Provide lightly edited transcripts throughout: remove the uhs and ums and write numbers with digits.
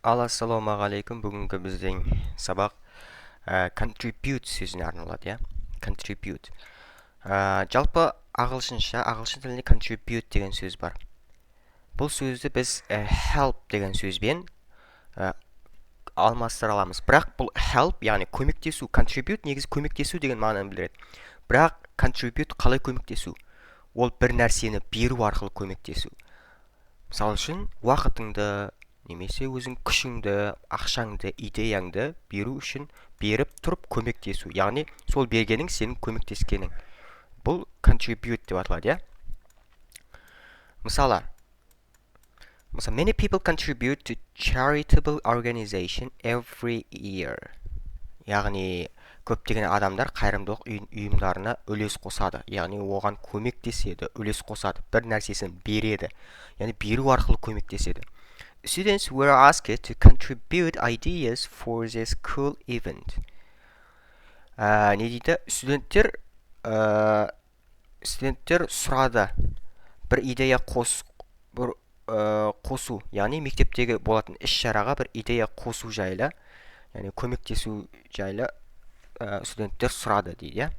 Ассалаумағалейкум. Бүгінгі біздің сабақ contribute сөзіне арналады, иә? Contribute. Жалпы ағылшын тілінде contribute деген сөз бар. Бұл сөзді біз help деген сөзбен алмастыра аламыз. Бірақ бұл help, яғни көмектесу, contribute негізі көмектесу деген мағынаны білдіреді. Бірақ contribute қалай көмектесу? Ол бір нәрсені беру арқылы көмектесу. Мысалы үшін, уақытыңды, немесе өзің күшіңді, ақшаңды, идеяңды беру үшін беріп тұрып көмектесу. Яғни, сол бергенің сенің көмектескенің. Бұл contribute деп аталады, иә? Мысалы, many people contribute to charitable organization every year. Яғни, көптеген адамдар қайырымдылық ұйымдарына үлес қосады. Яғни, оған көмектеседі, үлес қосады, бір нәрсесін береді. Яғни, беру арқылы көмектеседі. Students were asked to contribute ideas for the school event. Не дейді? Студенттер сұрады бір идея қосу, яғни мектептегі болатын іс-шараға бір идея қосу жайлы, яғни көмектесу жайлы студенттер сұрады дейді.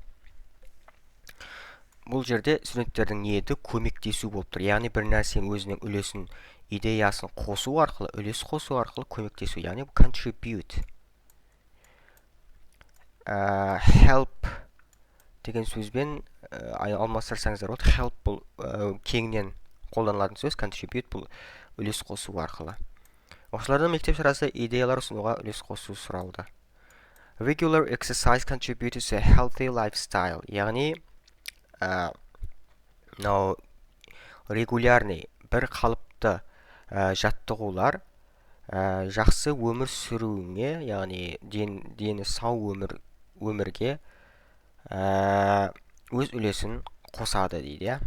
Бұл жерде студенттердің ниеті көмектесу болып тұр. Яғни бір нәрсенің өзінің үлесін, идеясын қосу арқылы, үлес қосу арқылы көмектесу. Яғни contribute. Help деген сөзбен алмастырсаңыздар болады. Help бұл кеңінен қолданылатын сөз, contribute бұл үлес қосу арқылы. Оқушылардан мектеп шарасы идеялар ұсынуға үлес қосу сұралды. Regular exercise contributes to a healthy lifestyle. Яғни регулярный, бір қалыпты жаттығулар жақсы өмір сүруіне, яғни дені сау өмірге өз үлесін қосады дейді.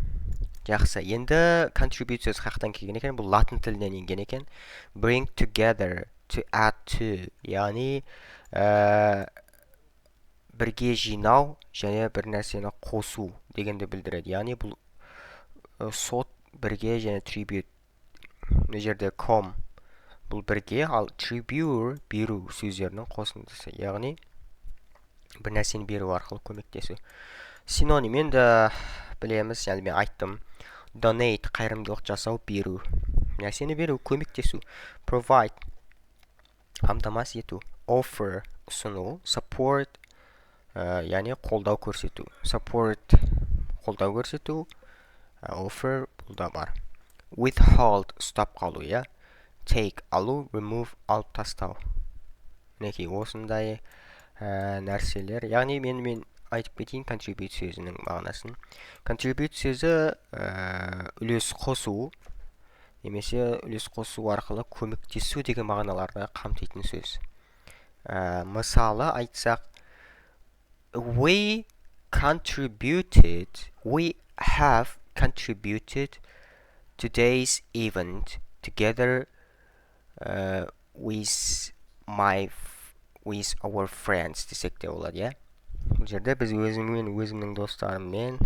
Жақсы. Енді contribute сөз қаяқтан келген екен? Бұл латын тілінен енген екен. Bring together, to add to. Яғни бірге жинау және бір нәрсені қосу дегенді білдіреді. Яғни бұл сот бірге және tribute. Бұл жерде com бұл бірге, ал tribute беру сөздерінің қосындысы. Яғни бір нәрсені беру арқылы көмектесу. Синоним енді білеміз, яғни мен айттым. Donate қайырымдылық жасау, беру. Нәрсені беру, көмектесу. Provide қамтамасыз ету. Offer ұсыну. Support яғни қолдау көрсету. Support қолдау көрсету. Offer бұл да бар. Withhold ұстап қалу, иә? Take алу, remove алып тастау. Мінекей осындай нәрселер. Яғни мен айтып кетейін contribute сөзінің мағынасын. Contribute сөзі үлес қосу, немесе үлес қосу арқылы көмектесу деген мағыналарды қамтитын сөз. Мысалы айтсақ, we have contributed today's event together with our friends десек те болады, иә? Бұл жерде біз өзімнің достарыммен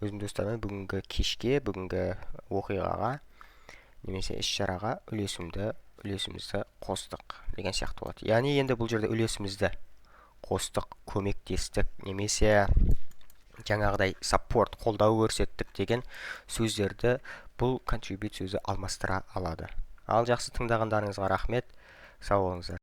бүгінгі кешке, бүгінгі оқиғаға, немесе іс-шараға үлесімізді қостық деген сияқты болады. Яғни енді бұл жерде үлесімізді қостық, көмектестік, немесе жаңағыдай support, қолдау көрсеттік деген сөздерді бұл contribute сөзі алмастыра алады. Ал жақсы тыңдағандарыңызға рахмет. Сау болыңыздар.